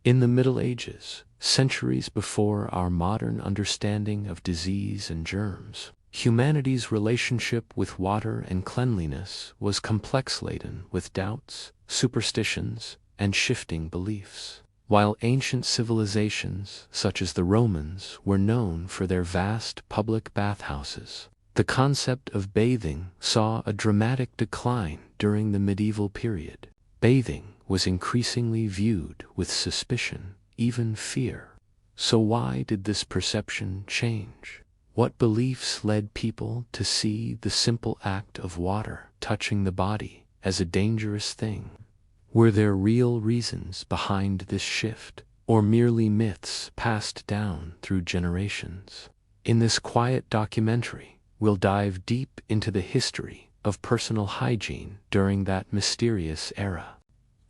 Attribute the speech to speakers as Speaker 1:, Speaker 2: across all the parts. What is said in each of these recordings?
Speaker 1: In the Middle Ages, centuries before our modern understanding of disease and germs, humanity's relationship with water and cleanliness was complex, laden with doubts, superstitions, and shifting beliefs. While ancient civilizations, such as the Romans, were known for their vast public bathhouses, the concept of bathing saw a dramatic decline during the medieval period. Bathing was increasingly viewed with suspicion, even fear. So why did this perception change? What beliefs led people to see the simple act of water touching the body as a dangerous thing? Were there real reasons behind this shift, or merely myths passed down through generations? In this quiet documentary, we'll dive deep into the history of personal hygiene during that mysterious era.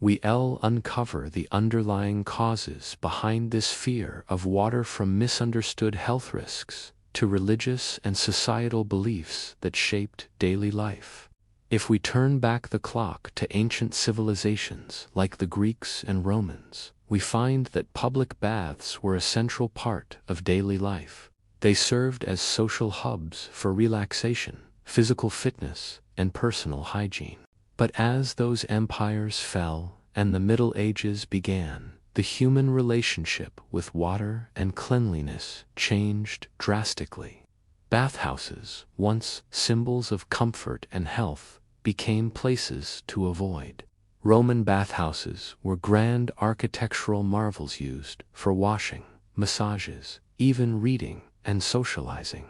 Speaker 1: We'll uncover the underlying causes behind this fear of water, from misunderstood health risks to religious and societal beliefs that shaped daily life. If we turn back the clock to ancient civilizations like the Greeks and Romans, we find that public baths were a central part of daily life. They served as social hubs for relaxation, physical fitness, and personal hygiene. But as those empires fell and the Middle Ages began, the human relationship with water and cleanliness changed drastically. Bathhouses, once symbols of comfort and health, became places to avoid. Roman bathhouses were grand architectural marvels used for washing, massages, even reading and socializing.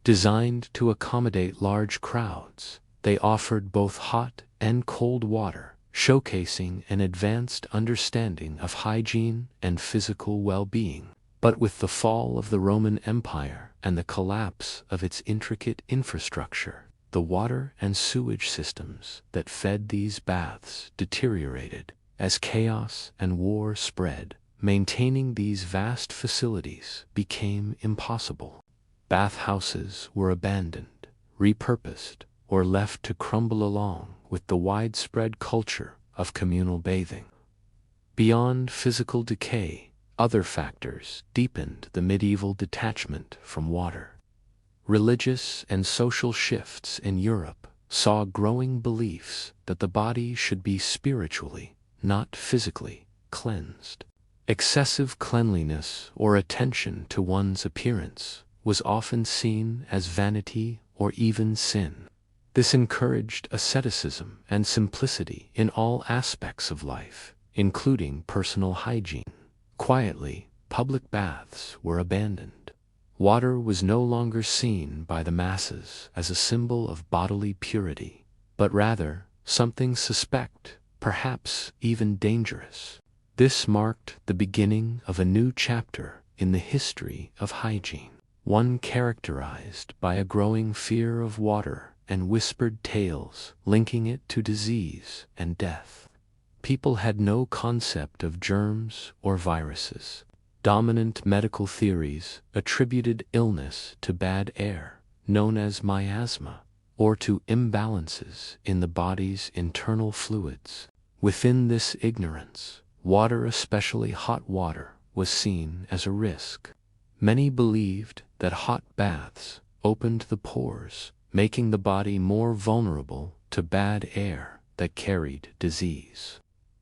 Speaker 1: Designed to accommodate large crowds, they offered both hot and cold water, showcasing an advanced understanding of hygiene and physical well-being. But with the fall of the Roman Empire and the collapse of its intricate infrastructure, the water and sewage systems that fed these baths deteriorated. As chaos and war spread, maintaining these vast facilities became impossible. Bathhouses were abandoned, repurposed, or left to crumble along with the widespread culture of communal bathing. Beyond physical decay, other factors deepened the medieval detachment from water. Religious and social shifts in Europe saw growing beliefs that the body should be spiritually, not physically, cleansed. Excessive cleanliness or attention to one's appearance was often seen as vanity or even sin. This encouraged asceticism and simplicity in all aspects of life, including personal hygiene. Quietly, public baths were abandoned. Water was no longer seen by the masses as a symbol of bodily purity, but rather something suspect, perhaps even dangerous. This marked the beginning of a new chapter in the history of hygiene, one characterized by a growing fear of water and whispered tales linking it to disease and death. People had no concept of germs or viruses. Dominant medical theories attributed illness to bad air, known as miasma, or to imbalances in the body's internal fluids. Within this ignorance, water, especially hot water, was seen as a risk. Many believed that hot baths opened the pores, making the body more vulnerable to bad air that carried disease.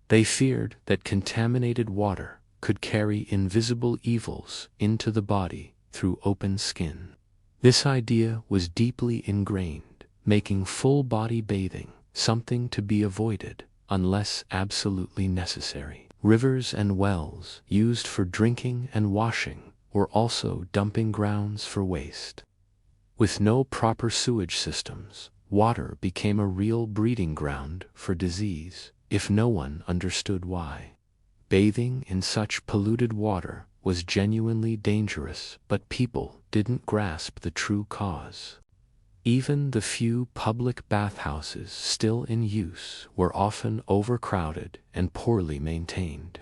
Speaker 1: They feared that contaminated water could carry invisible evils into the body through open skin. This idea was deeply ingrained, making full-body bathing something to be avoided unless absolutely necessary. Rivers and wells used for drinking and washing were also dumping grounds for waste. With no proper sewage systems, water became a real breeding ground for disease, if no one understood why. Bathing in such polluted water was genuinely dangerous, but people didn't grasp the true cause. Even the few public bathhouses still in use were often overcrowded and poorly maintained.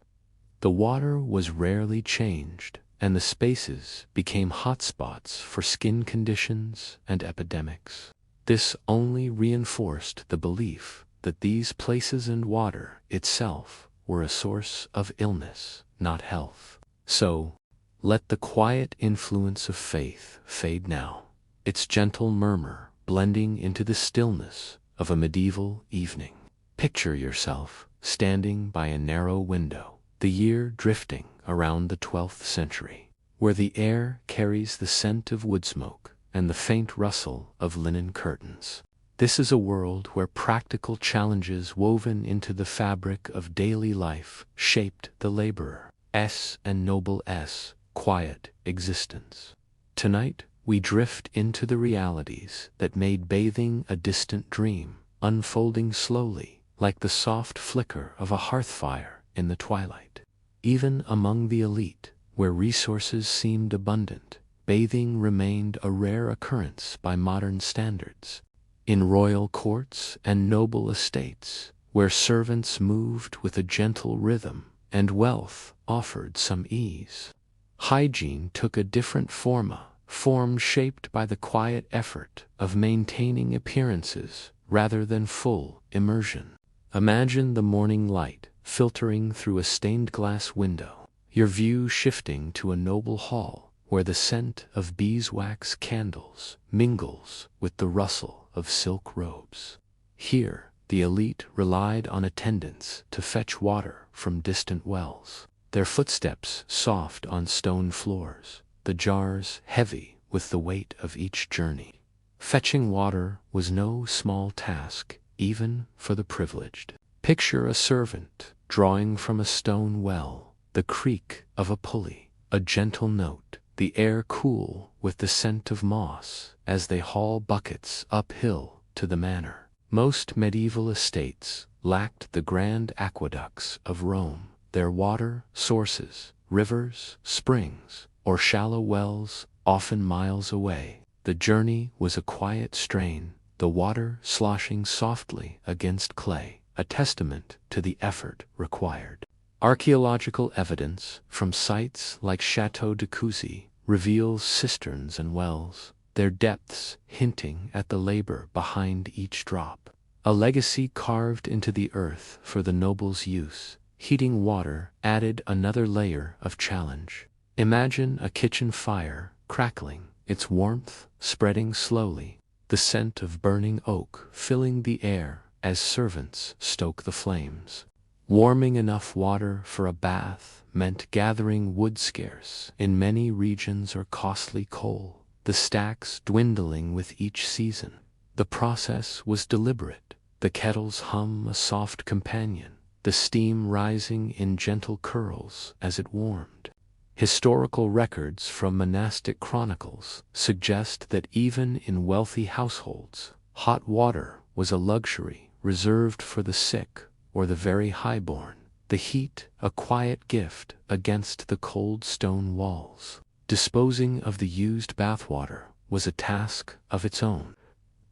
Speaker 1: The water was rarely changed, and the spaces became hotspots for skin conditions and epidemics. This only reinforced the belief that these places and water itself were a source of illness, not health. So, let the quiet influence of faith fade now, its gentle murmur blending into the stillness of a medieval evening. Picture yourself standing by a narrow window, the year drifting around the 12th century, where the air carries the scent of wood smoke and the faint rustle of linen curtains. This is a world where practical challenges woven into the fabric of daily life shaped the laborer's and noble's quiet existence. Tonight, we drift into the realities that made bathing a distant dream, unfolding slowly like the soft flicker of a hearth fire in the twilight. Even among the elite, where resources seemed abundant, bathing remained a rare occurrence by modern standards. In royal courts and noble estates, where servants moved with a gentle rhythm and wealth offered some ease, hygiene took a different form shaped by the quiet effort of maintaining appearances rather than full immersion. Imagine the morning light filtering through a stained glass window, your view shifting to a noble hall where the scent of beeswax candles mingles with the rustle of silk robes. Here, the elite relied on attendants to fetch water from distant wells, their footsteps soft on stone floors, the jars heavy with the weight of each journey. Fetching water was no small task, even for the privileged. Picture a servant drawing from a stone well, the creak of a pulley, a gentle note, the air cool with the scent of moss as they haul buckets uphill to the manor. Most medieval estates lacked the grand aqueducts of Rome, their water sources, rivers, springs, or shallow wells often miles away. The journey was a quiet strain, the water sloshing softly against clay, a testament to the effort required. Archaeological evidence from sites like Chateau de Cousy reveals cisterns and wells, their depths hinting at the labor behind each drop. A legacy carved into the earth for the nobles' use. Heating water added another layer of challenge. Imagine a kitchen fire crackling, its warmth spreading slowly, the scent of burning oak filling the air as servants stoke the flames. Warming enough water for a bath meant gathering wood scarce in many regions or costly coal, the stacks dwindling with each season. The process was deliberate, the kettle's hum a soft companion, the steam rising in gentle curls as it warmed. Historical records from monastic chronicles suggest that even in wealthy households, hot water was a luxury reserved for the sick or the very highborn, the heat a quiet gift against the cold stone walls. Disposing of the used bathwater was a task of its own.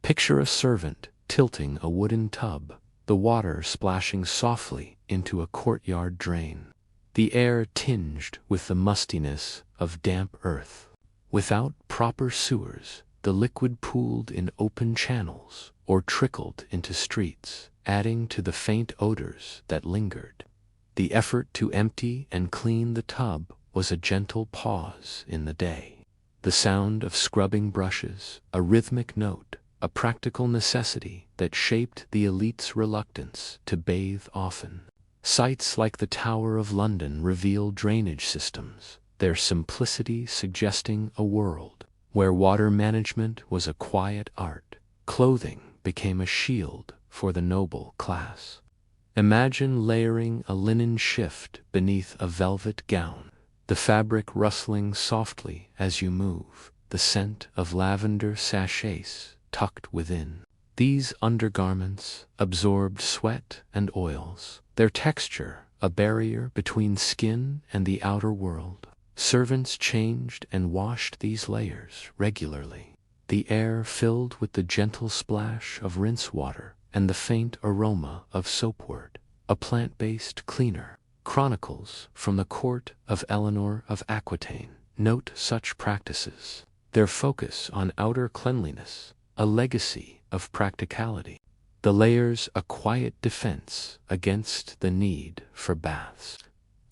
Speaker 1: Picture a servant tilting a wooden tub, the water splashing softly into a courtyard drain, the air tinged with the mustiness of damp earth. Without proper sewers, the liquid pooled in open channels or trickled into streets, adding to the faint odors that lingered. The effort to empty and clean the tub was a gentle pause in the day. The sound of scrubbing brushes, a rhythmic note, a practical necessity that shaped the elite's reluctance to bathe often. Sites like the Tower of London reveal drainage systems, their simplicity suggesting a world where water management was a quiet art. Clothing became a shield for the noble class. Imagine layering a linen shift beneath a velvet gown, the fabric rustling softly as you move, the scent of lavender sachets tucked within. These undergarments absorbed sweat and oils, their texture a barrier between skin and the outer world. Servants changed and washed these layers regularly, the air filled with the gentle splash of rinse water and the faint aroma of soapwort, a plant-based cleaner. Chronicles from the court of Eleanor of Aquitaine note such practices, their focus on outer cleanliness, a legacy of practicality. The layers a quiet defense against the need for baths.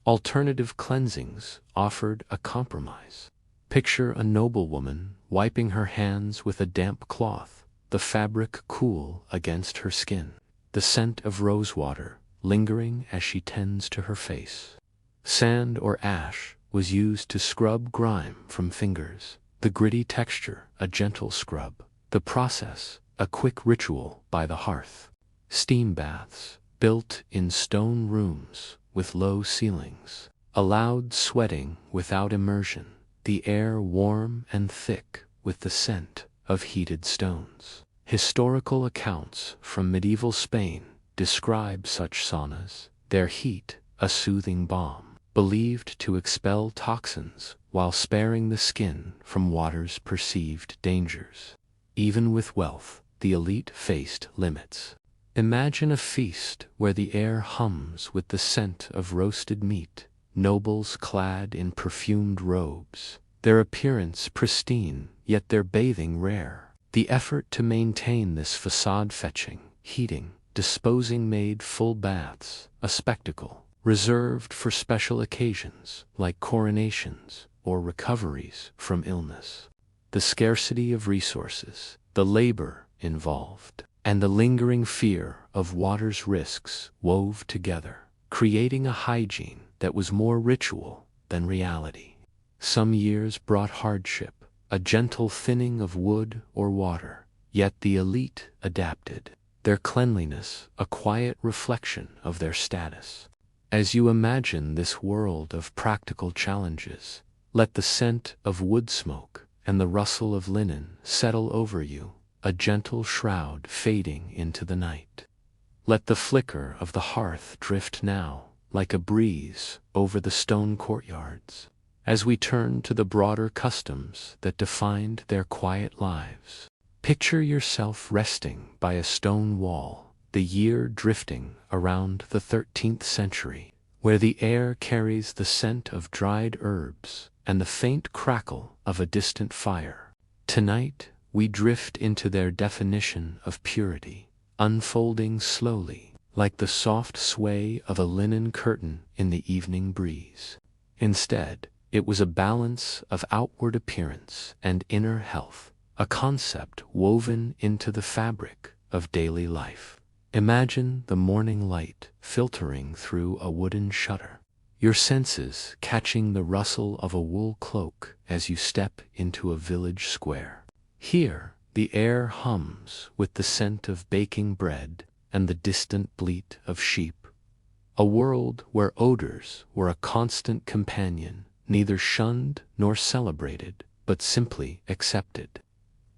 Speaker 1: Alternative cleansings offered a compromise. Picture a noblewoman wiping her hands with a damp cloth, the fabric cool against her skin, the scent of rosewater lingering as she tends to her face. Sand or ash was used to scrub grime from fingers, the gritty texture a gentle scrub, the process a quick ritual by the hearth. Steam baths, built in stone rooms with low ceilings, allowed sweating without immersion, the air warm and thick with the scent of heated stones. Historical accounts from medieval Spain describe such saunas, their heat a soothing balm, believed to expel toxins while sparing the skin from water's perceived dangers. Even with wealth, the elite faced limits. Imagine a feast where the air hums with the scent of roasted meat, nobles clad in perfumed robes, their appearance pristine, yet their bathing rare. The effort to maintain this facade, fetching, heating, disposing, made full baths a spectacle reserved for special occasions like coronations or recoveries from illness. The scarcity of resources, the labor involved, and the lingering fear of water's risks wove together, creating a hygiene that was more ritual than reality. Some years brought hardship, a gentle thinning of wood or water, yet the elite adapted, their cleanliness a quiet reflection of their status. As you imagine this world of practical challenges, let the scent of wood smoke and the rustle of linen settle over you, a gentle shroud fading into the night. Let the flicker of the hearth drift now, like a breeze, over the stone courtyards, as we turn to the broader customs that defined their quiet lives. Picture yourself resting by a stone wall, the year drifting around the 13th century, where the air carries the scent of dried herbs and the faint crackle of a distant fire. Tonight, we drift into their definition of purity, unfolding slowly, like the soft sway of a linen curtain in the evening breeze. Instead, it was a balance of outward appearance and inner health, a concept woven into the fabric of daily life. Imagine the morning light filtering through a wooden shutter, your senses catching the rustle of a wool cloak as you step into a village square. Here, the air hums with the scent of baking bread and the distant bleat of sheep. A world where odors were a constant companion, neither shunned nor celebrated, but simply accepted.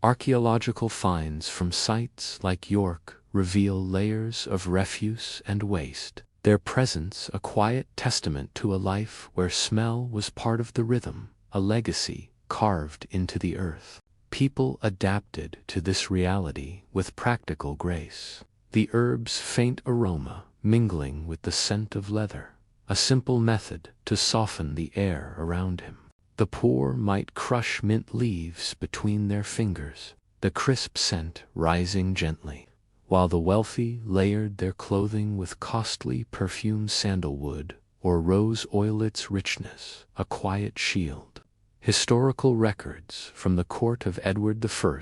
Speaker 1: Archaeological finds from sites like York reveal layers of refuse and waste, their presence a quiet testament to a life where smell was part of the rhythm, a legacy carved into the earth. People adapted to this reality with practical grace, the herb's faint aroma mingling with the scent of leather, a simple method to soften the air around him. The poor might crush mint leaves between their fingers, the crisp scent rising gently, while the wealthy layered their clothing with costly perfumed sandalwood or rose oil, its richness a quiet shield. Historical records from the court of Edward I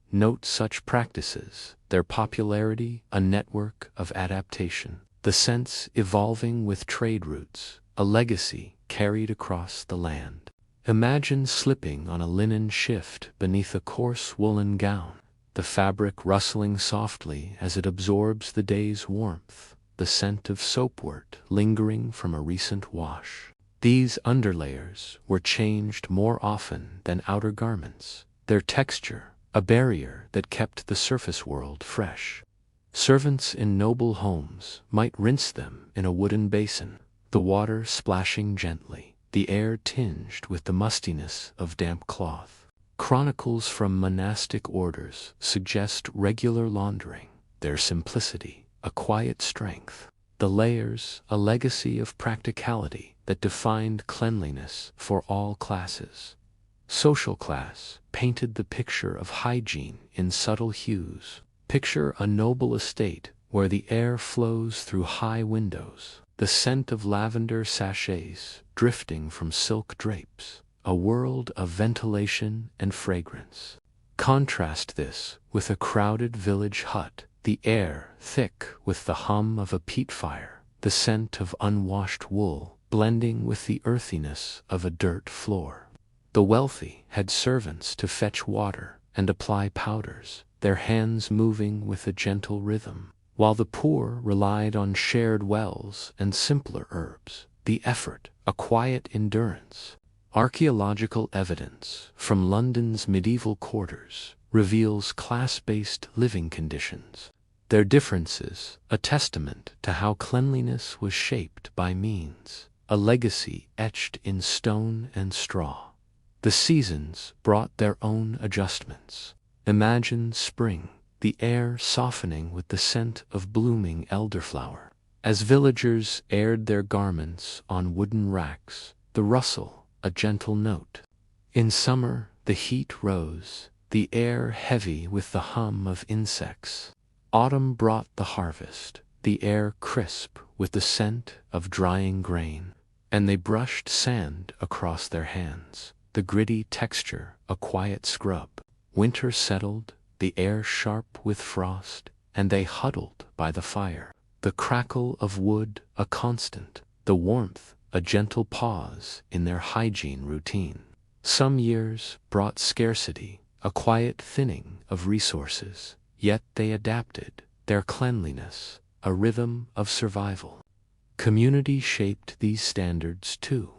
Speaker 1: note such practices, their popularity a network of adaptation, the scents evolving with trade routes, a legacy carried across the land. Imagine slipping on a linen shift beneath a coarse woolen gown, the fabric rustling softly as it absorbs the day's warmth, the scent of soapwort lingering from a recent wash. These underlayers were changed more often than outer garments, their texture a barrier that kept the surface world fresh. Servants in noble homes might rinse them in a wooden basin, the water splashing gently, the air tinged with the mustiness of damp cloth. Chronicles from monastic orders suggest regular laundering, their simplicity a quiet strength, the layers a legacy of practicality that defined cleanliness for all classes. Social class painted the picture of hygiene in subtle hues. Picture a noble estate where the air flows through high windows, the scent of lavender sachets drifting from silk drapes, a world of ventilation and fragrance. Contrast this with a crowded village hut, the air thick with the hum of a peat fire, the scent of unwashed wool blending with the earthiness of a dirt floor. The wealthy had servants to fetch water and apply powders, their hands moving with a gentle rhythm, while the poor relied on shared wells and simpler herbs, the effort, a quiet endurance. Archaeological evidence from London's medieval quarters reveals class-based living conditions, their differences a testament to how cleanliness was shaped by means, a legacy etched in stone and straw. The seasons brought their own adjustments. Imagine spring, the air softening with the scent of blooming elderflower. As villagers aired their garments on wooden racks, the rustle, a gentle note. In summer, the heat rose, the air heavy with the hum of insects. Autumn brought the harvest, the air crisp with the scent of drying grain, and they brushed sand across their hands, the gritty texture a quiet scrub. Winter settled, the air sharp with frost, and they huddled by the fire, the crackle of wood a constant, the warmth a gentle pause in their hygiene routine. Some years brought scarcity, a quiet thinning of resources, yet they adapted, their cleanliness, a rhythm of survival. Community shaped these standards too.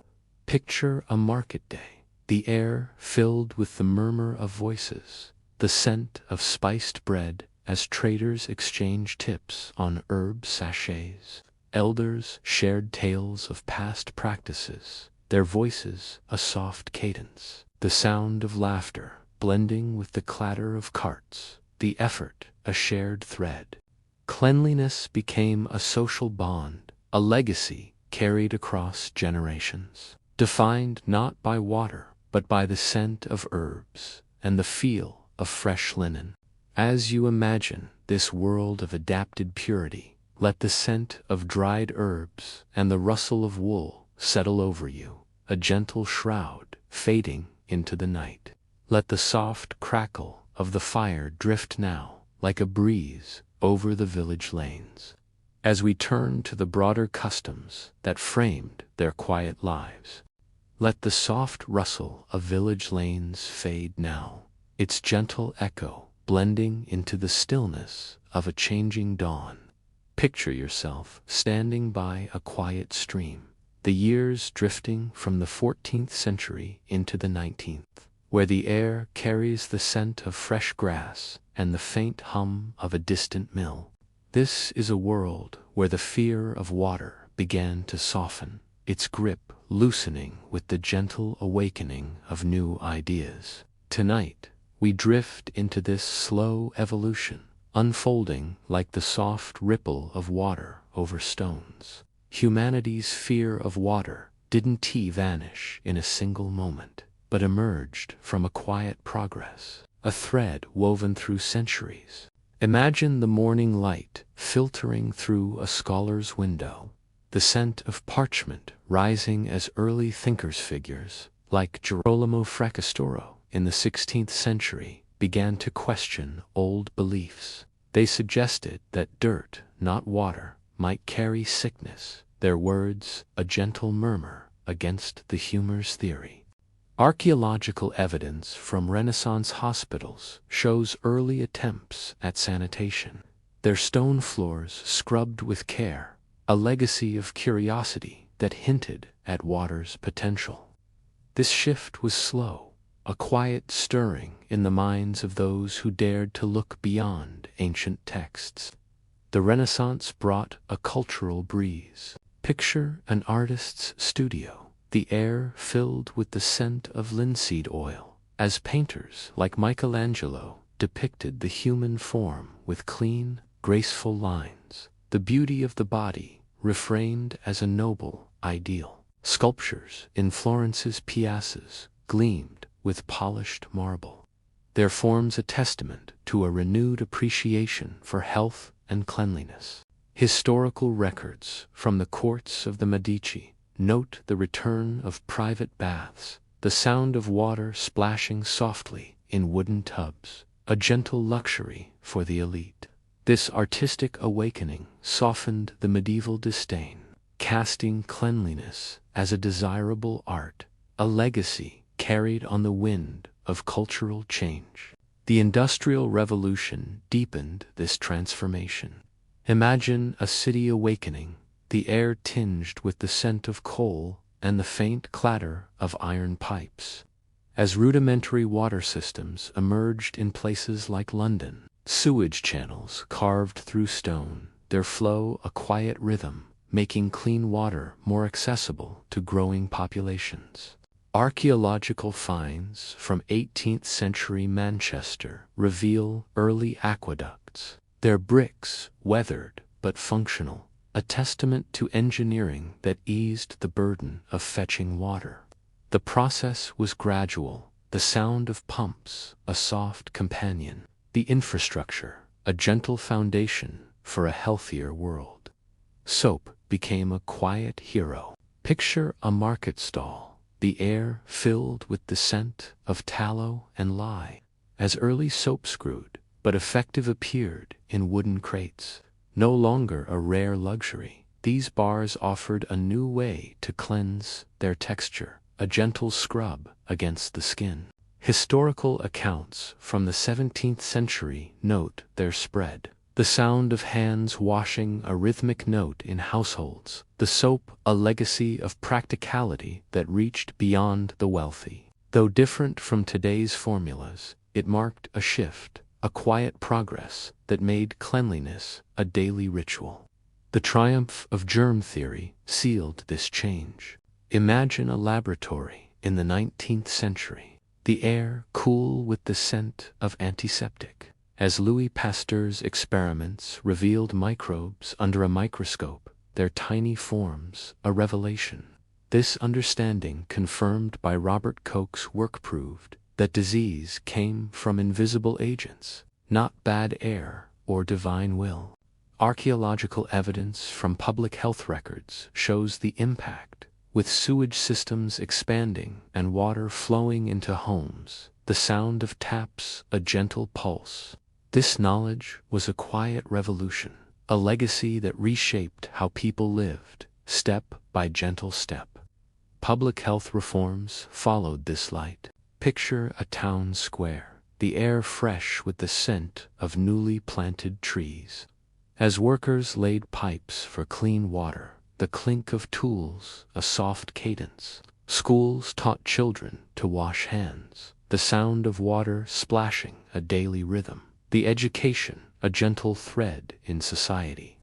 Speaker 1: Picture a market day, the air filled with the murmur of voices, the scent of spiced bread as traders exchanged tips on herb sachets. Elders shared tales of past practices, their voices a soft cadence, the sound of laughter blending with the clatter of carts, the effort a shared thread. Cleanliness became a social bond, a legacy carried across generations, defined not by water but by the scent of herbs and the feel of fresh linen. As you imagine this world of adapted purity, let the scent of dried herbs and the rustle of wool settle over you, a gentle shroud fading into the night. Let the soft crackle of the fire drift now, like a breeze, over the village lanes. As we turn to the broader customs that framed their quiet lives, let the soft rustle of village lanes fade now, its gentle echo blending into the stillness of a changing dawn. Picture yourself standing by a quiet stream, the years drifting from the 14th century into the 19th, where the air carries the scent of fresh grass and the faint hum of a distant mill. This is a world where the fear of water began to soften, its grip loosening with the gentle awakening of new ideas. Tonight, we drift into this slow evolution, unfolding like the soft ripple of water over stones. Humanity's fear of water didn't vanish in a single moment, but emerged from a quiet progress, a thread woven through centuries. Imagine the morning light filtering through a scholar's window, the scent of parchment rising as early thinkers' figures, like Girolamo Fracastoro in the 16th century, began to question old beliefs. They suggested that dirt, not water, might carry sickness, their words a gentle murmur against the humor's theory. Archaeological evidence from Renaissance hospitals shows early attempts at sanitation, their stone floors scrubbed with care, a legacy of curiosity that hinted at water's potential. This shift was slow, a quiet stirring in the minds of those who dared to look beyond ancient texts. The Renaissance brought a cultural breeze. Picture an artist's studio, the air filled with the scent of linseed oil, as painters like Michelangelo depicted the human form with clean, graceful lines, the beauty of the body reframed as a noble ideal. Sculptures in Florence's piazzas gleamed with polished marble, their forms a testament to a renewed appreciation for health and cleanliness. Historical records from the courts of the Medici note the return of private baths, the sound of water splashing softly in wooden tubs, a gentle luxury for the elite. This artistic awakening softened the medieval disdain, casting cleanliness as a desirable art, a legacy carried on the wind of cultural change. The Industrial Revolution deepened this transformation. Imagine a city awakening, the air tinged with the scent of coal and the faint clatter of iron pipes. As rudimentary water systems emerged in places like London, sewage channels carved through stone, their flow a quiet rhythm, making clean water more accessible to growing populations. Archaeological finds from 18th century Manchester reveal early aqueducts, their bricks weathered but functional, a testament to engineering that eased the burden of fetching water. The process was gradual, the sound of pumps a soft companion, the infrastructure a gentle foundation for a healthier world. Soap became a quiet hero. Picture a market stall, the air filled with the scent of tallow and lye, as early soap screwed but effective appeared in wooden crates. No longer a rare luxury, these bars offered a new way to cleanse their texture, a gentle scrub against the skin. Historical accounts from the 17th century note their spread. The sound of hands washing a rhythmic note in households, the soap a legacy of practicality that reached beyond the wealthy. Though different from today's formulas, it marked a shift, a quiet progress that made cleanliness a daily ritual. The triumph of germ theory sealed this change. Imagine a laboratory in the 19th century, the air cool with the scent of antiseptic, as Louis Pasteur's experiments revealed microbes under a microscope, their tiny forms a revelation. This understanding, confirmed by Robert Koch's work, proved that disease came from invisible agents, not bad air or divine will. Archaeological evidence from public health records shows the impact, with sewage systems expanding and water flowing into homes, the sound of taps a gentle pulse. This knowledge was a quiet revolution, a legacy that reshaped how people lived, step by gentle step. Public health reforms followed this light. Picture a town square, the air fresh with the scent of newly planted trees. As workers laid pipes for clean water, the clink of tools a soft cadence. Schools taught children to wash hands, the sound of water splashing a daily rhythm. The education a gentle thread in society.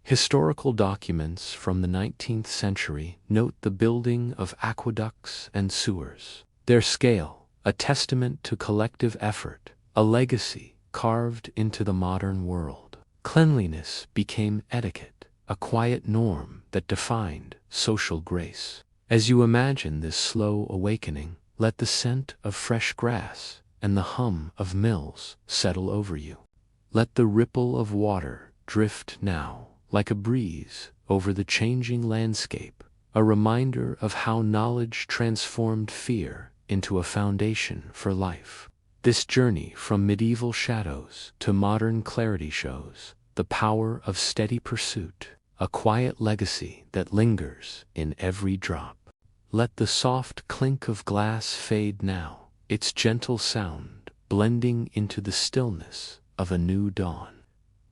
Speaker 1: Historical documents from the 19th century note the building of aqueducts and sewers. Their scale a testament to collective effort, a legacy carved into the modern world. Cleanliness became etiquette, a quiet norm that defined social grace. As you imagine this slow awakening, let the scent of fresh grass and the hum of mills settle over you. Let the ripple of water drift now, like a breeze, over the changing landscape, a reminder of how knowledge transformed fear into a foundation for life. This journey from medieval shadows to modern clarity shows the power of steady pursuit, a quiet legacy that lingers in every drop. Let the soft clink of glass fade now, its gentle sound blending into the stillness of a new dawn.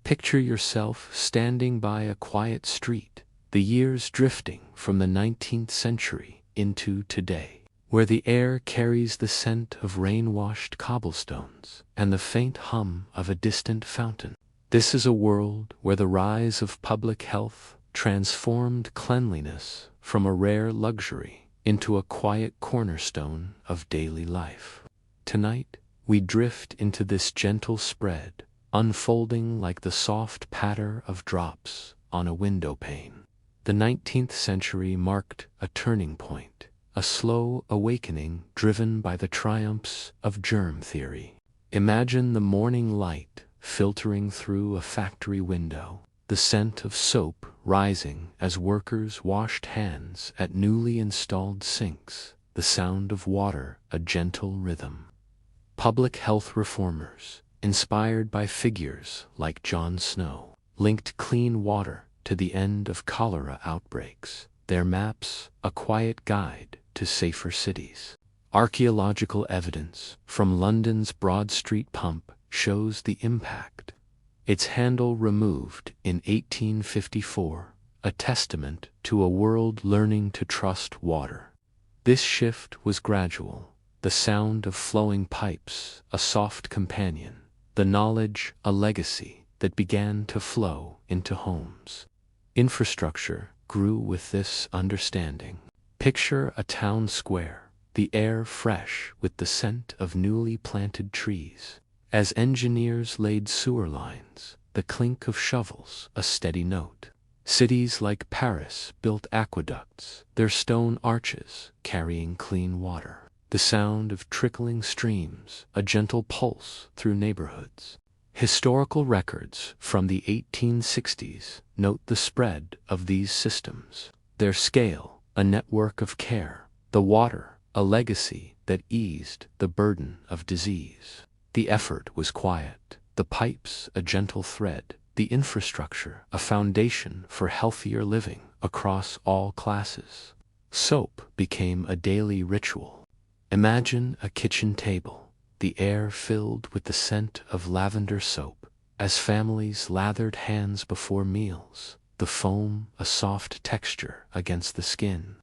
Speaker 1: Picture yourself standing by a quiet street, the years drifting from the 19th century into today, where the air carries the scent of rain-washed cobblestones and the faint hum of a distant fountain. This is a world where the rise of public health transformed cleanliness from a rare luxury into a quiet cornerstone of daily life. Tonight, we drift into this gentle spread, unfolding like the soft patter of drops on a window pane. The 19th century marked a turning point, a slow awakening driven by the triumphs of germ theory. Imagine the morning light filtering through a factory window, the the scent of soap rising as workers washed hands at newly installed sinks, the sound of water a gentle rhythm. Public health reformers, inspired by figures like John Snow, linked clean water to the end of cholera outbreaks, their maps a quiet guide to safer cities. Archaeological evidence from London's Broad Street pump shows the impact. Its handle removed in 1854, a testament to a world learning to trust water. This shift was gradual, the sound of flowing pipes a soft companion, the knowledge a legacy that began to flow into homes. Infrastructure grew with this understanding. Picture a town square, the air fresh with the scent of newly planted trees. As engineers laid sewer lines, the clink of shovels a steady note. Cities like Paris built aqueducts, their stone arches carrying clean water. The sound of trickling streams, a gentle pulse through neighborhoods. Historical records from the 1860s note the spread of these systems. Their scale, a network of care. The water, a legacy that eased the burden of disease. The effort was quiet, the pipes a gentle thread, the infrastructure a foundation for healthier living across all classes. Soap became a daily ritual. Imagine a kitchen table, the air filled with the scent of lavender soap, as families lathered hands before meals, the foam a soft texture against the skin.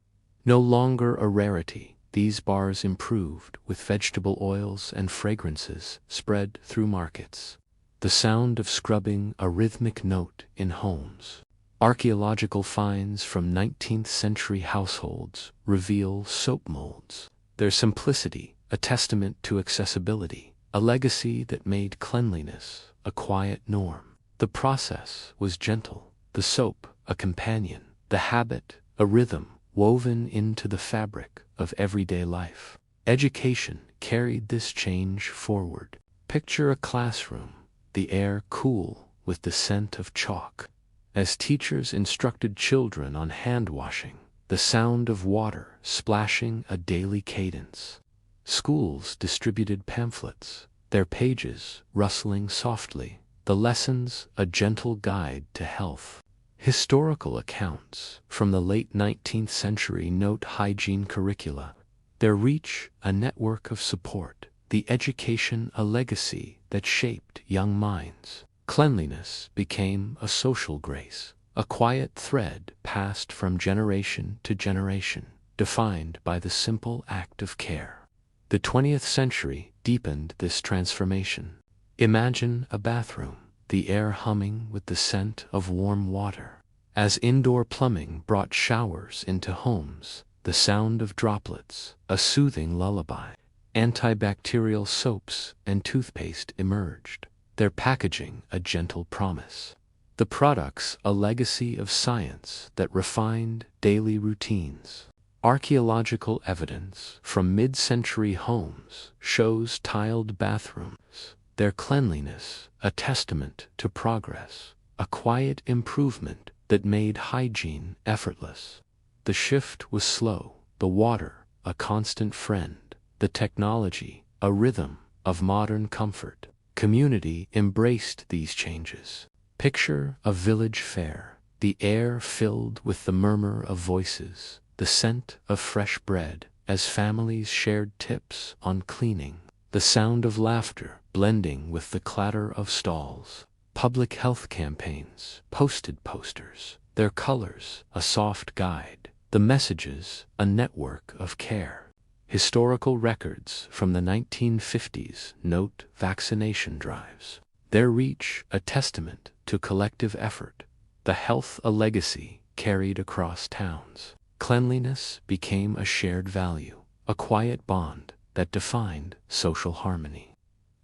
Speaker 1: No longer a rarity, these bars improved with vegetable oils and fragrances spread through markets. The sound of scrubbing a rhythmic note in homes. Archaeological finds from 19th century households reveal soap molds. Their simplicity, a testament to accessibility, a legacy that made cleanliness a quiet norm. The process was gentle, the soap a companion, the habit a rhythm woven into the fabric of everyday life. Education carried this change forward. Picture a classroom, the air cool with the scent of chalk. As teachers instructed children on hand washing, the sound of water splashing a daily cadence. Schools distributed pamphlets, their pages rustling softly, the lessons a gentle guide to health. Historical accounts from the late 19th century note hygiene curricula, their reach a network of support, the education a legacy that shaped young minds. Cleanliness became a social grace, a quiet thread passed from generation to generation, defined by the simple act of care. The 20th century deepened this transformation. Imagine a bathroom, the air humming with the scent of warm water. As indoor plumbing brought showers into homes, the sound of droplets, a soothing lullaby. Antibacterial soaps and toothpaste emerged, their packaging a gentle promise. The products a legacy of science that refined daily routines. Archaeological evidence from mid-century homes shows tiled bathrooms, their cleanliness a testament to progress, a quiet improvement that made hygiene effortless. The shift was slow, the water a constant friend, the technology a rhythm of modern comfort. Community embraced these changes. Picture a village fair, the air filled with the murmur of voices, the scent of fresh bread as families shared tips on cleaning, the sound of laughter blending with the clatter of stalls. Public health campaigns posted posters, their colors a soft guide, the messages a network of care. Historical records from the 1950s note vaccination drives, their reach a testament to collective effort, the health a legacy carried across towns. Cleanliness became a shared value, a quiet bond that defined social harmony.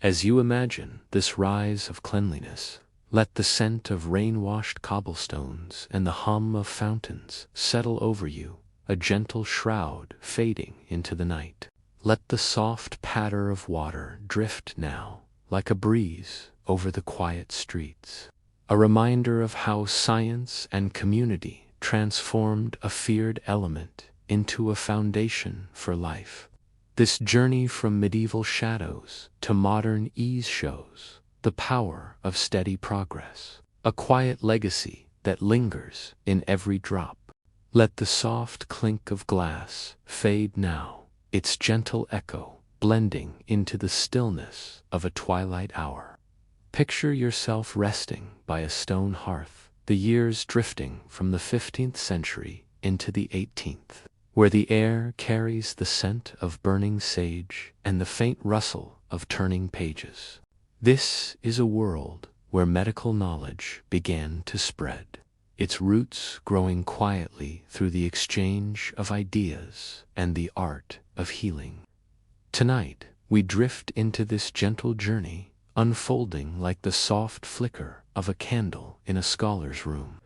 Speaker 1: As you imagine this rise of cleanliness, let the scent of rain-washed cobblestones and the hum of fountains settle over you, a gentle shroud fading into the night. Let the soft patter of water drift now, like a breeze, over the quiet streets. a reminder of how science and community transformed a feared element into a foundation for life. This journey from medieval shadows to modern ease shows the power of steady progress, a quiet legacy that lingers in every drop. Let the soft clink of glass fade now, its gentle echo blending into the stillness of a twilight hour. Picture yourself resting by a stone hearth, the years drifting from the 15th century into the 18th, where the air carries the scent of burning sage and the faint rustle of turning pages. This is a world where medical knowledge began to spread, its roots growing quietly through the exchange of ideas and the art of healing. Tonight, we drift into this gentle journey, unfolding like the soft flicker of a candle in a scholar's room.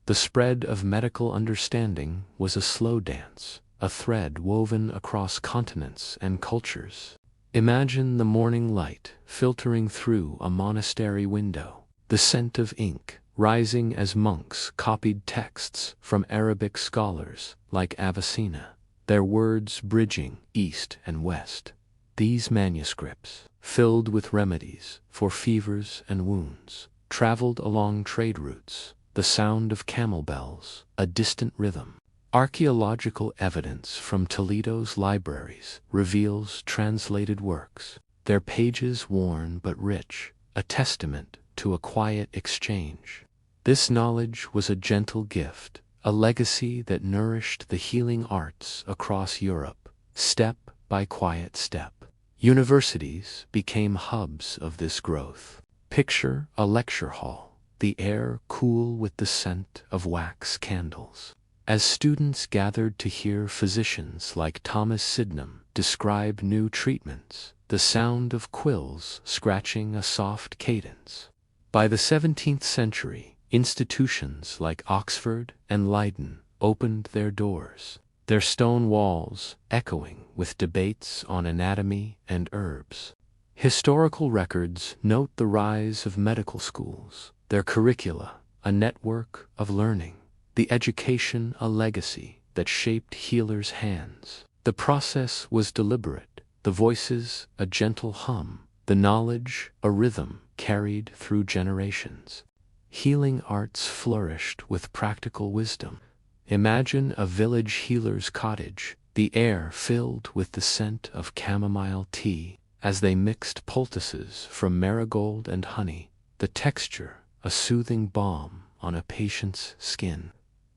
Speaker 1: The spread of medical understanding was a slow dance, a thread woven across continents and cultures. Imagine the morning light filtering through a monastery window, the scent of ink rising as monks copied texts from Arabic scholars like Avicenna, their words bridging east and west. These manuscripts, filled with remedies for fevers and wounds, traveled along trade routes, the sound of camel bells, a distant rhythm. Archaeological evidence from Toledo's libraries reveals translated works, their pages worn but rich, a testament to a quiet exchange. This knowledge was a gentle gift, a legacy that nourished the healing arts across Europe, step by quiet step. Universities became hubs of this growth. Picture a lecture hall, the air cool with the scent of wax candles. As students gathered to hear physicians like Thomas Sydenham describe new treatments, the sound of quills scratching a soft cadence. By the 17th century, institutions like Oxford and Leiden opened their doors, their stone walls echoing with debates on anatomy and herbs. Historical records note the rise of medical schools, their curricula a network of learning, the education a legacy that shaped healers' hands. The process was deliberate, the voices a gentle hum, the knowledge a rhythm carried through generations. Healing arts flourished with practical wisdom. Imagine a village healer's cottage, the air filled with the scent of chamomile tea, as they mixed poultices from marigold and honey, the texture a soothing balm on a patient's skin.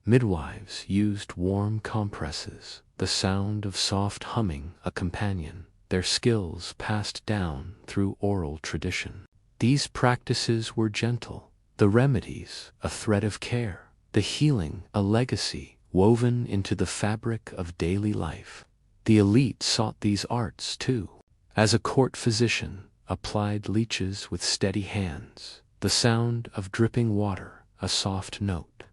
Speaker 1: Midwives used warm compresses, the sound of soft humming a companion, their skills passed down through oral tradition. These practices were gentle, the remedies a thread of care, the healing a legacy woven into the fabric of daily life. The elite sought these arts too. As a court physician applied leeches with steady hands, the sound of dripping water a soft note.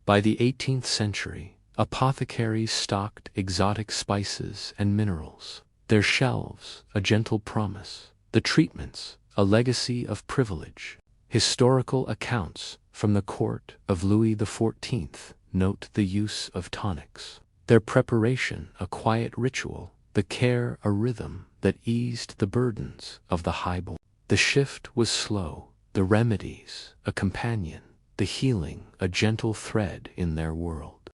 Speaker 1: By the 18th century, apothecaries stocked exotic spices and minerals, their shelves a gentle promise, the treatments a legacy of privilege. Historical accounts from the court of Louis XIV note the use of tonics, their preparation a quiet ritual, the care a rhythm that eased the burdens of the highborn. The shift was slow, the remedies a companion, the healing a gentle thread in their world.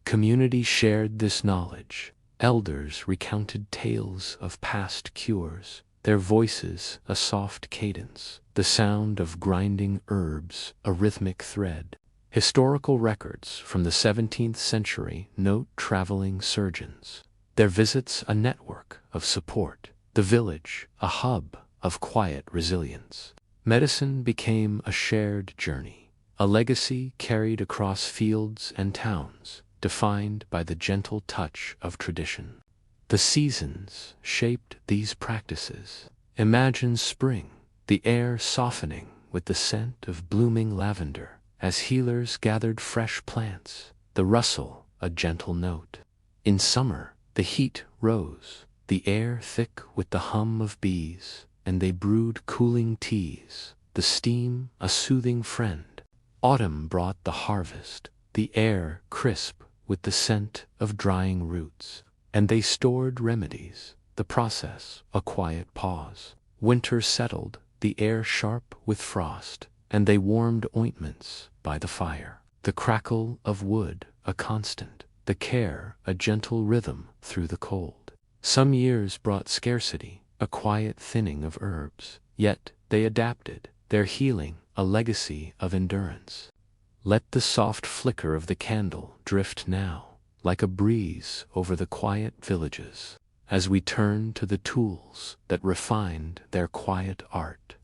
Speaker 1: Community shared this knowledge. Elders recounted tales of past cures, their voices a soft cadence, the sound of grinding herbs a rhythmic thread. Historical records from the 17th century note traveling surgeons, their visits a network of support, the village a hub of quiet resilience. Medicine became a shared journey, a legacy carried across fields and towns, defined by the gentle touch of tradition. The seasons shaped these practices. Imagine spring, the air softening with the scent of blooming lavender, as healers gathered fresh plants, the rustle a gentle note. In summer, the heat rose, the air thick with the hum of bees, and they brewed cooling teas, the steam a soothing friend, Autumn brought the harvest, the air crisp with the scent of drying roots, and they stored remedies, the process a quiet pause. Winter settled, the air sharp with frost, and they warmed ointments by the fire. The crackle of wood a constant, the care a gentle rhythm through the cold. Some years brought scarcity, a quiet thinning of herbs, yet they adapted, their healing a legacy of endurance. Let the soft flicker of the candle drift now, like a breeze over the quiet villages, as we turn to the tools that refined their quiet art.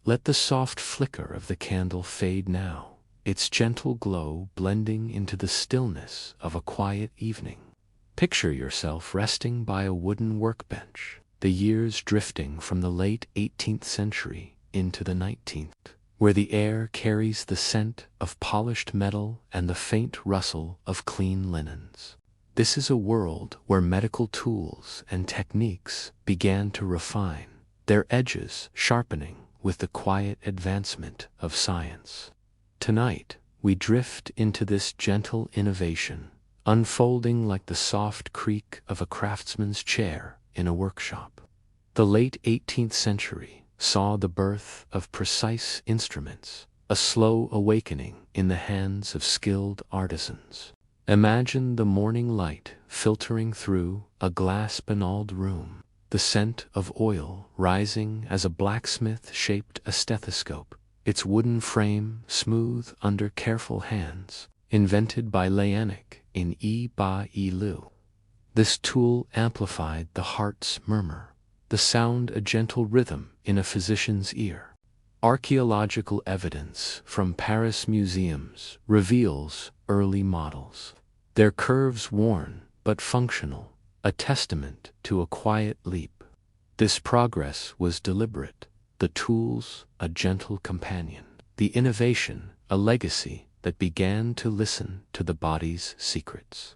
Speaker 1: Let the soft flicker of the candle fade now, its gentle glow blending into the stillness of a quiet evening. Picture yourself resting by a wooden workbench, the years drifting from the late 18th century into the 19th, where the air carries the scent of polished metal and the faint rustle of clean linens. This is a world where medical tools and techniques began to refine, their edges sharpening with the quiet advancement of science. Tonight, we drift into this gentle innovation, unfolding like the soft creak of a craftsman's chair in a workshop. The late 18th century saw the birth of precise instruments, a slow awakening in the hands of skilled artisans. Imagine the morning light filtering through a glass-paneled room, the scent of oil rising as a blacksmith shaped a stethoscope, its wooden frame smooth under careful hands, invented by Leanic in Ba-i-Lu. This tool amplified the heart's murmur, the sound a gentle rhythm in a physician's ear. Archaeological evidence from Paris museums reveals early models, their curves worn but functional, a testament to a quiet leap. This progress was deliberate, the tools a gentle companion, the innovation a legacy that began to listen to the body's secrets.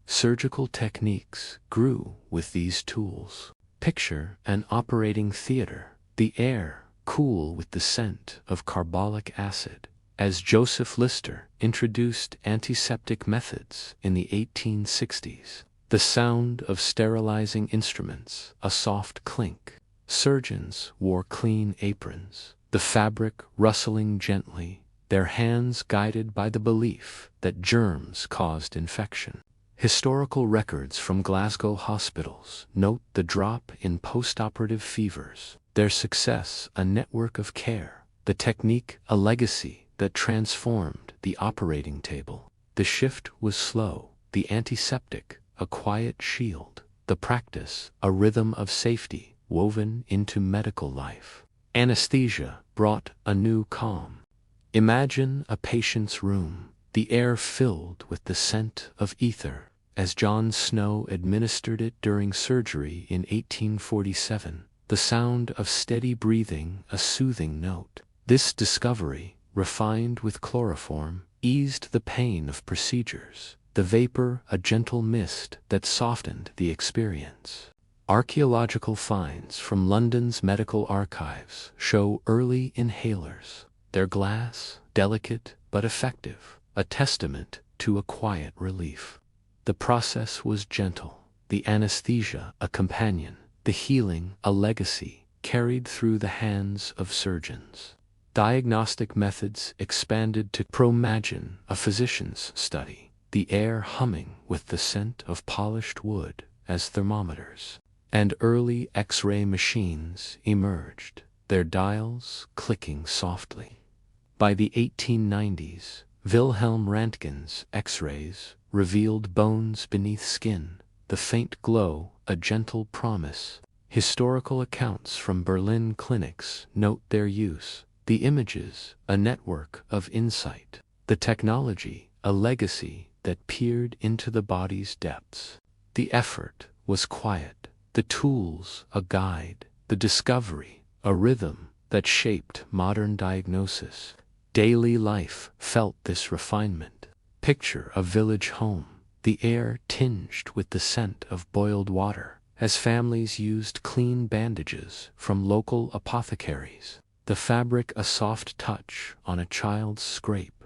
Speaker 1: Surgical techniques grew with these tools. Picture an operating theater, the air cool with the scent of carbolic acid, as Joseph Lister introduced antiseptic methods in the 1860s. The sound of sterilizing instruments, a soft clink. Surgeons wore clean aprons, the fabric rustling gently, their hands guided by the belief that germs caused infection. Historical records from Glasgow hospitals note the drop in postoperative fevers, their success a network of care, the technique a legacy that transformed the operating table. The shift was slow, the antiseptic a quiet shield, the practice a rhythm of safety woven into medical life. Anesthesia brought a new calm. Imagine a patient's room, the air filled with the scent of ether, as John Snow administered it during surgery in 1847, the sound of steady breathing a soothing note. This discovery, refined with chloroform, eased the pain of procedures, the vapor a gentle mist that softened the experience. Archaeological finds from London's medical archives show early inhalers, their glass, delicate but effective, a testament to a quiet relief. The process was gentle, the anesthesia a companion, the healing a legacy carried through the hands of surgeons. Diagnostic methods expanded to Promagin, a physician's study, the air humming with the scent of polished wood as thermometers. And early X-ray machines emerged, their dials clicking softly. By the 1890s, Wilhelm Röntgen's X-rays revealed bones beneath skin, the faint glow a gentle promise. Historical accounts from Berlin clinics note their use, the images a network of insight, the technology a legacy that peered into the body's depths. The effort was quiet, the tools a guide, the discovery a rhythm that shaped modern diagnosis. Daily life felt this refinement. Picture a village home, the air tinged with the scent of boiled water, as families used clean bandages from local apothecaries, the fabric a soft touch on a child's scrape.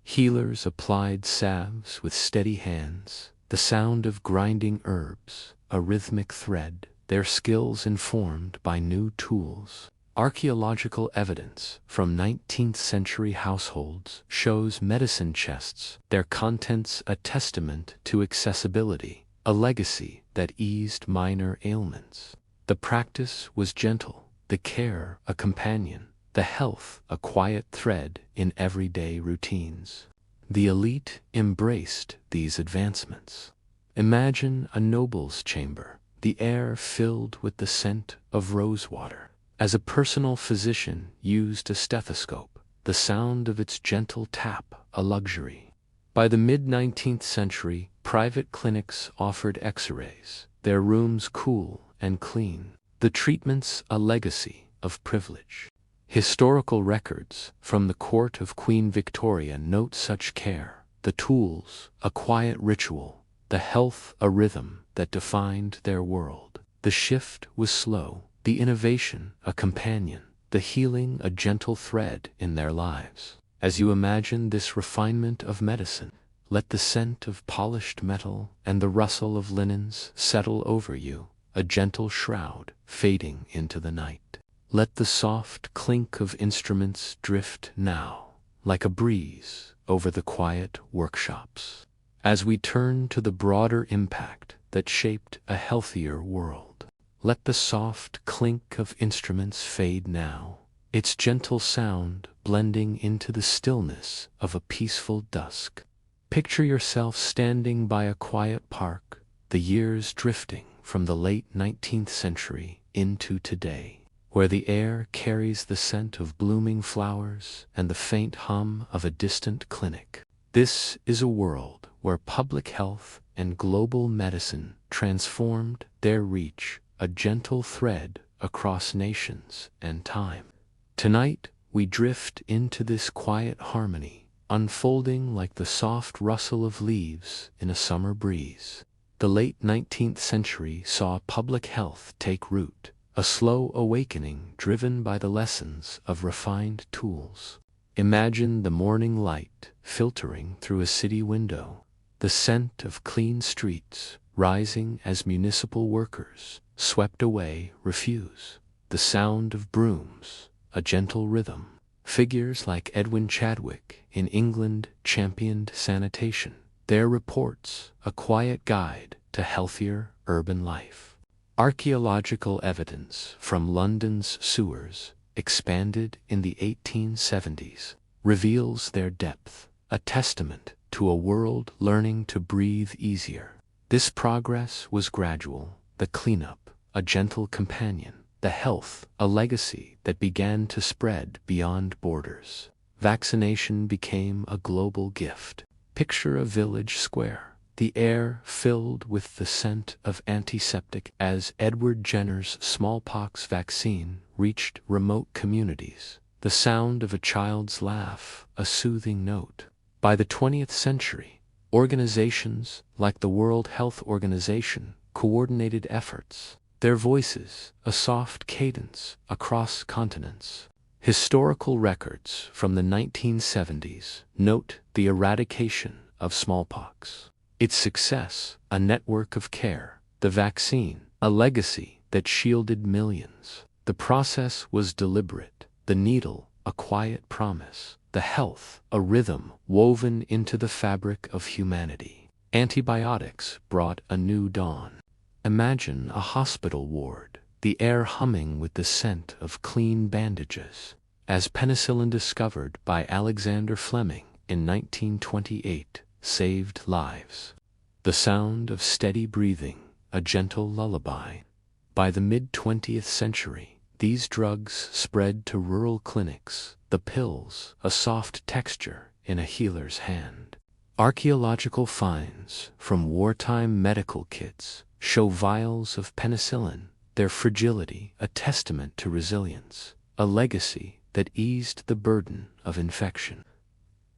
Speaker 1: Healers applied salves with steady hands, the sound of grinding herbs, a rhythmic thread, their skills informed by new tools. Archaeological evidence from 19th-century households shows medicine chests, their contents a testament to accessibility, a legacy that eased minor ailments. The practice was gentle, the care a companion, the health a quiet thread in everyday routines. The elite embraced these advancements. Imagine a noble's chamber, the air filled with the scent of rosewater. As a personal physician used a stethoscope, the sound of its gentle tap a luxury. By the mid-19th century, private clinics offered X-rays, their rooms cool and clean, the treatments a legacy of privilege. Historical records from the court of Queen Victoria note such care, the tools a quiet ritual, the health a rhythm that defined their world. The shift was slow, the innovation a companion, the healing a gentle thread in their lives. As you imagine this refinement of medicine, let the scent of polished metal and the rustle of linens settle over you, a gentle shroud fading into the night. Let the soft clink of instruments drift now, like a breeze, over the quiet workshops. As we turn to the broader impact that shaped a healthier world, let the soft clink of instruments fade now, its gentle sound blending into the stillness of a peaceful dusk. Picture yourself standing by a quiet park, the years drifting from the late 19th century into today, where the air carries the scent of blooming flowers and the faint hum of a distant clinic. This is a world where public health and global medicine transformed their reach, a gentle thread across nations and time. Tonight, we drift into this quiet harmony, unfolding like the soft rustle of leaves in a summer breeze. The late 19th century saw public health take root, a slow awakening driven by the lessons of refined tools. Imagine the morning light filtering through a city window, the scent of clean streets rising as municipal workers swept away refuse, the sound of brooms, a gentle rhythm. Figures like Edwin Chadwick in England championed sanitation, their reports a quiet guide to healthier urban life. Archaeological evidence from London's sewers, expanded in the 1870s, reveals their depth, a testament to a world learning to breathe easier. This progress was gradual, the cleanup, a gentle companion, the health, a legacy that began to spread beyond borders. Vaccination became a global gift. Picture a village square, the air filled with the scent of antiseptic as Edward Jenner's smallpox vaccine reached remote communities, the sound of a child's laugh, a soothing note. By the 20th century, organizations like the World Health Organization coordinated efforts, their voices a soft cadence across continents. Historical records from the 1970s note the eradication of smallpox. Its success, a network of care, the vaccine, a legacy that shielded millions. The process was deliberate, the needle, a quiet promise, the health, a rhythm woven into the fabric of humanity. Antibiotics brought a new dawn. Imagine a hospital ward, the air humming with the scent of clean bandages, as penicillin discovered by Alexander Fleming in 1928 saved lives. The sound of steady breathing, a gentle lullaby. By the mid-20th century, these drugs spread to rural clinics, the pills, a soft texture in a healer's hand. Archaeological finds from wartime medical kits show vials of penicillin, their fragility a testament to resilience, a legacy that eased the burden of infection.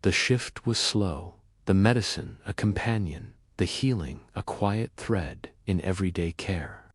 Speaker 1: The shift was slow, the medicine a companion, the healing a quiet thread in everyday care.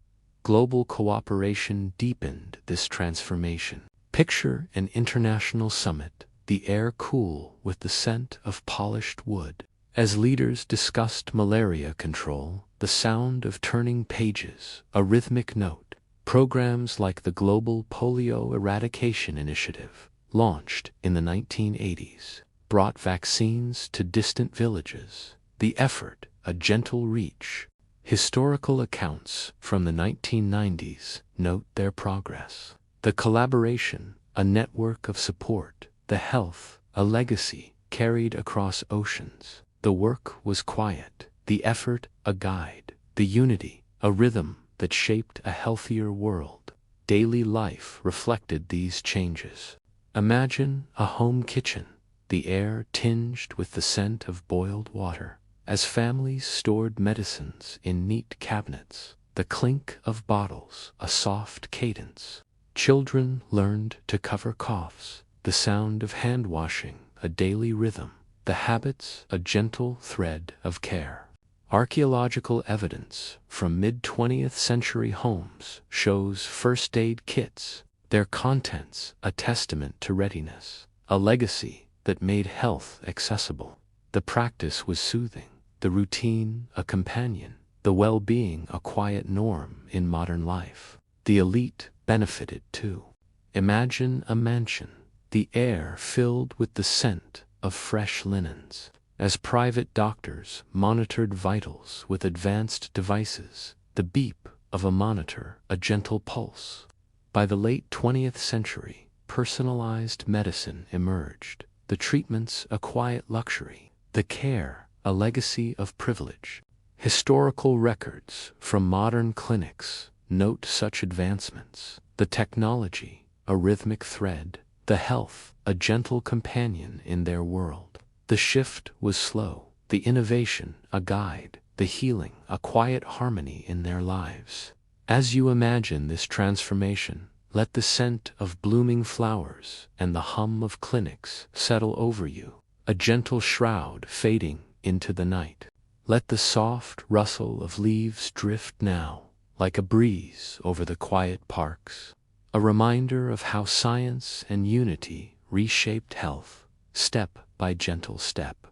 Speaker 1: Global cooperation deepened this transformation. Picture an international summit, the air cool with the scent of polished wood. As leaders discussed malaria control, the sound of turning pages, a rhythmic note. Programs like the Global Polio Eradication Initiative, launched in the 1980s, brought vaccines to distant villages. The effort, a gentle reach. Historical accounts from the 1990s note their progress. The collaboration, a network of support. The health, a legacy carried across oceans. The work was quiet, the effort a guide, the unity a rhythm that shaped a healthier world. Daily life reflected these changes. Imagine a home kitchen, the air tinged with the scent of boiled water. As families stored medicines in neat cabinets, the clink of bottles, a soft cadence. Children learned to cover coughs, the sound of hand washing, a daily rhythm. The habits, a gentle thread of care. Archaeological evidence from mid-20th century homes shows first aid kits, their contents a testament to readiness, a legacy that made health accessible. The practice was soothing, the routine a companion, the well-being a quiet norm in modern life. The elite benefited too. Imagine a mansion, the air filled with the scent of fresh linens. As private doctors monitored vitals with advanced devices, the beep of a monitor, a gentle pulse. By the late 20th century, personalized medicine emerged, the treatments a quiet luxury, the care a legacy of privilege. Historical records from modern clinics note such advancements, the technology a rhythmic thread, the health a gentle companion in their world. The shift was slow, the innovation a guide, the healing a quiet harmony in their lives. As you imagine this transformation, let the scent of blooming flowers and the hum of clinics settle over you, a gentle shroud fading into the night. Let the soft rustle of leaves drift now, like a breeze over the quiet parks, a reminder of how science and unity reshaped health, step by gentle step.